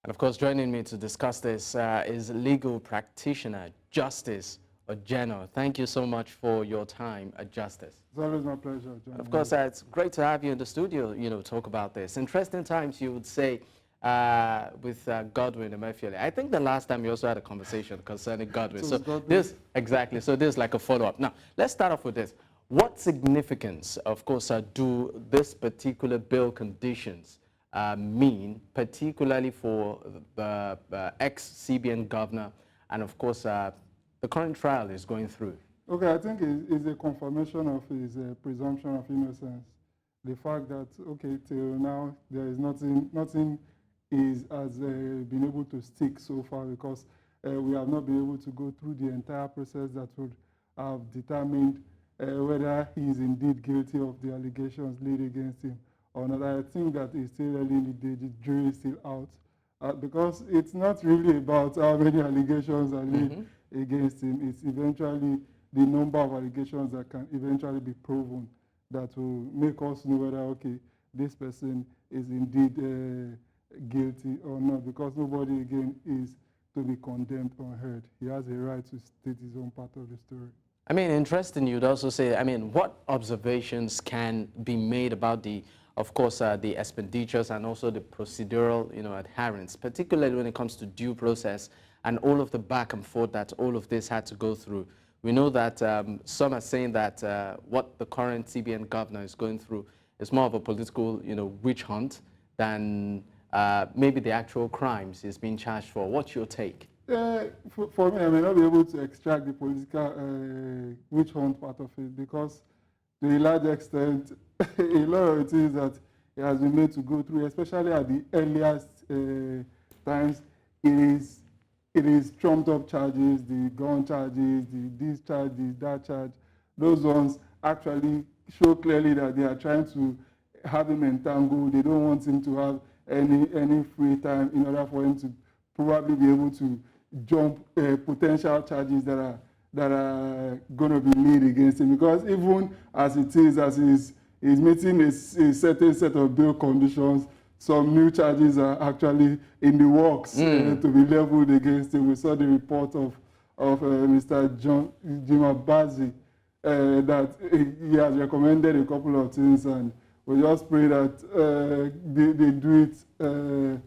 And of course, joining me to discuss this is legal practitioner, Justice Hamza. Thank you so much for your time, Justice. It's always my pleasure, John. Of course, it's great to have you in the studio, talk about this. Interesting times, you would say, with Godwin Emefiele. I think the last time you also had a conversation concerning Godwin. So this, exactly, so this is like a follow-up. Now, let's start off with this. What significance, of course, do this particular bill conditions mean, particularly for the ex-CBN governor, and of course, the current trial is going through? Okay, I think it's a confirmation of his presumption of innocence. The fact that, okay, till now, there is nothing has been able to stick so far, because we have not been able to go through the entire process that would have determined whether he is indeed guilty of the allegations laid against him or not. I think that it's still early in the day, the jury is still out, because it's not really about how many allegations are laid against him. It's eventually the number of allegations that can eventually be proven that will make us know whether, okay, this person is indeed guilty or not, because nobody, again, is to be condemned unheard. He has a right to state his own part of the story. I mean, interesting, you'd also say, I mean, what observations can be made about the, of course, the expenditures and also the procedural, adherence, particularly when it comes to due process and all of the back and forth that all of this had to go through? We know that some are saying that what the current CBN governor is going through is more of a political, witch hunt than maybe the actual crimes he's being charged for. What's your take? For me, I may not be able to extract the political witch hunt part of it, because to a large extent, a lot of it is that it has been made to go through, especially at the earliest times. It is trumped up charges, the gun charges, this charge, that charge. Those ones actually show clearly that they are trying to have him entangled. They don't want him to have any free time in order for him to probably be able to jump potential charges that are going to be laid against him. Because even as it is, as he's meeting a certain set of bail conditions, some new charges are actually in the works to be leveled against him. We saw the report of Mr. Jim Abazi that he has recommended a couple of things, and we just pray that they do it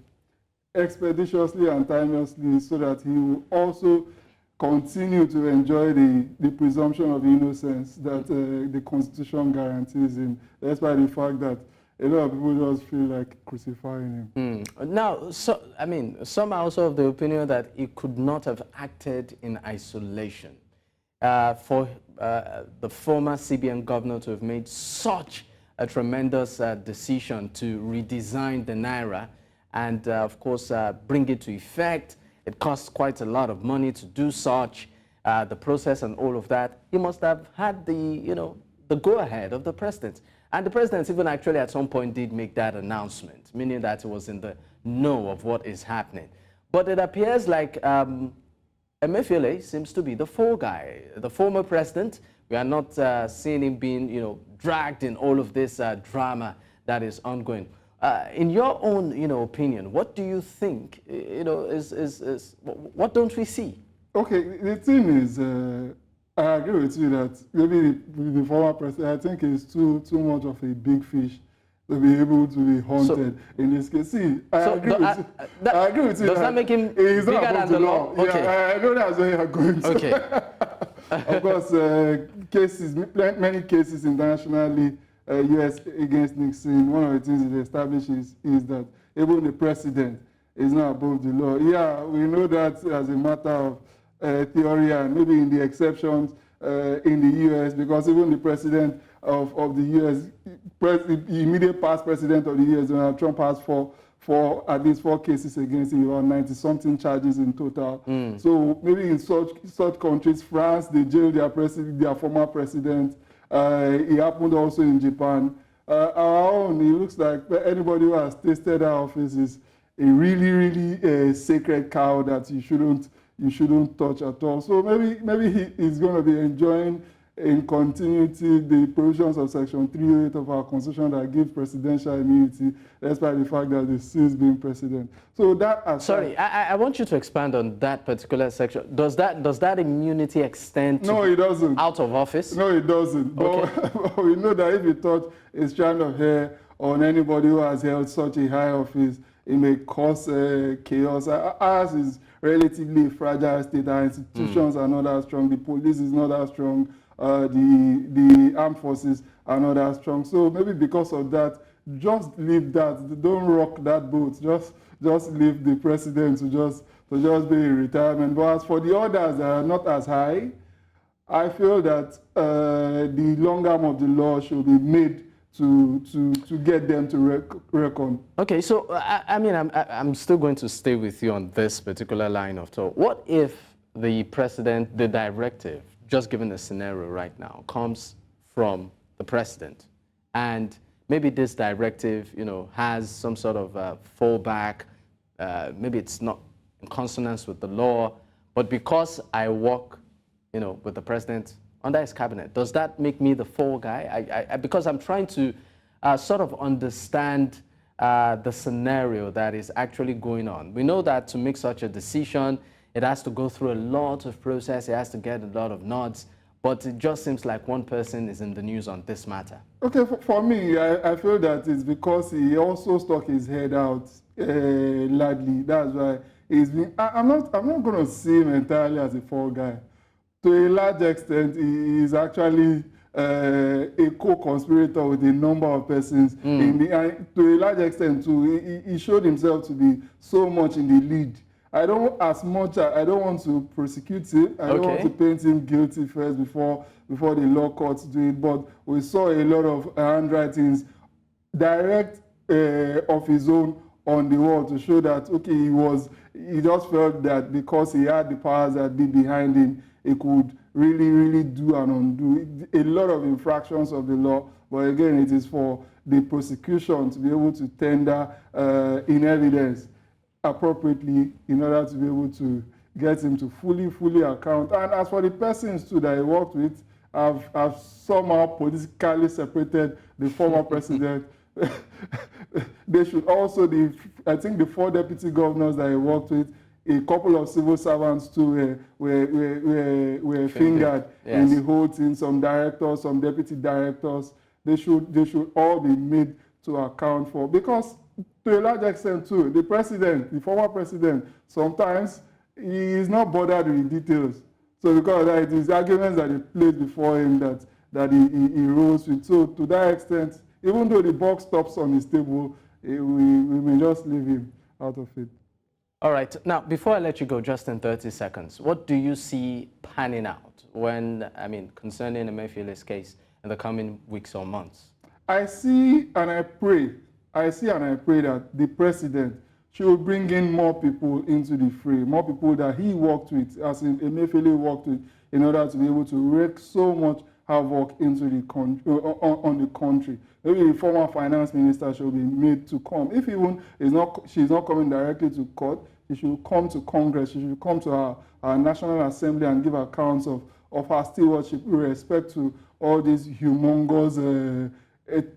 expeditiously and timelessly, so that he will also continue to enjoy the presumption of innocence that the Constitution guarantees him, despite the fact that a lot of people just feel like crucifying him. Now, I mean, some are also of the opinion that he could not have acted in isolation. For the former CBN governor to have made such a tremendous decision to redesign the Naira and, of course, bring it to effect. It costs quite a lot of money to do such, the process and all of that. He must have had the, the go-ahead of the president. And the president even actually at some point did make that announcement, meaning that he was in the know of what is happening. But it appears like Emefiele seems to be the fall guy, the former president. We are not seeing him being, dragged in all of this drama that is ongoing. In your own, opinion, what do you think, what don't we see? Okay, the thing is, I agree with you that maybe the former president, I think, is too much of a big fish to be able to be haunted in this case. See, I agree with you. Does that make him bigger than the law? Okay. Yeah, I know that's where you are going to. Okay. Of course, many cases internationally, U.S. against Nixon, one of the things it establishes is that even the president is not above the law. Yeah, we know that as a matter of theory, and maybe in the exceptions in the U.S., because even the president of the U.S., the immediate past president of the U.S., Donald Trump, has at least 4 cases against him, about 90-something charges in total. So maybe in such countries, France, they jailed their former president. It happened also in Japan. Our own, it looks like anybody who has tasted our office is a really sacred cow that you shouldn't touch at all. So maybe he is going to be enjoying in continuity the provisions of Section 308 of our Constitution that give presidential immunity, despite the fact that the still being president. So that aside, sorry, I want you to expand on that particular section. Does that immunity extend to no, it doesn't. out of office? No, it doesn't. Okay. But we know that if you touch a strand of hair on anybody who has held such a high office, it may cause chaos. Ours is relatively fragile state. Our institutions are not that strong. The police is not that strong. The armed forces are not that strong. So maybe because of that, just leave that. Don't rock that boat. Just leave the president to just be in retirement. But as for the others that are not as high, I feel that the long arm of the law should be made to get them to reckon. Okay, so I mean, I'm still going to stay with you on this particular line of thought. What if the president, the directive, just given the scenario right now, comes from the president, and maybe this directive, has some sort of fallback, maybe it's not in consonance with the law, but because I work, with the president under his cabinet, does that make me the fall guy? Because I'm trying to sort of understand the scenario that is actually going on. We know that to make such a decision, it has to go through a lot of process, it has to get a lot of nods, but it just seems like one person is in the news on this matter. Okay, for me, I feel that it's because he also stuck his head out ladly. That's why he's been. I'm not going to see him entirely as a fall guy. To a large extent, he is actually a co-conspirator with a number of persons. To a large extent, too, he showed himself to be so much in the lead. I don't want to prosecute him. I don't want to paint him guilty first before the law courts do it. But we saw a lot of handwritings, direct of his own on the wall to show that he just felt that because he had the powers that be behind him, he could really do and undo a lot of infractions of the law. But again, it is for the prosecution to be able to tender in evidence appropriately in order to be able to get him to fully account. And as for the persons too that he worked with, I've somehow politically separated the former president. They should also, I think the 4 deputy governors that he worked with, a couple of civil servants too were fingered in the whole thing. Some directors, some deputy directors, they should all be made to account for. Because to a large extent too, the former president, sometimes he is not bothered with details. So because of that, it is arguments that he placed before him that he rose with. So to that extent, even though the buck stops on his table, we may just leave him out of it. All right. Now, before I let you go, just in 30 seconds, what do you see panning out concerning Emefiele's case in the coming weeks or months? I see and I pray that the president should bring in more people into the fray, more people that he worked with, as in Emefiele worked with, in order to be able to wreak so much havoc into the country, on the country. Maybe the former finance minister should be made to come. If even she's not coming directly to court, she should come to Congress, she should come to our National Assembly and give accounts of her stewardship with respect to all these humongous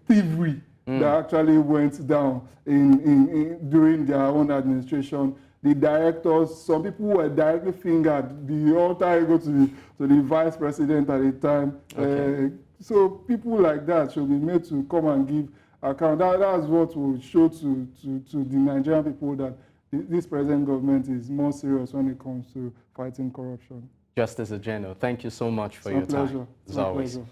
thievery that actually went down during their own administration. The directors, some people were directly fingered, the alter ego to the vice president at the time. So people like that should be made to come and give account. That's what will show to the Nigerian people that this present government is more serious when it comes to fighting corruption. Justice General, thank you so much for your time. Pleasure. As always. Pleasure.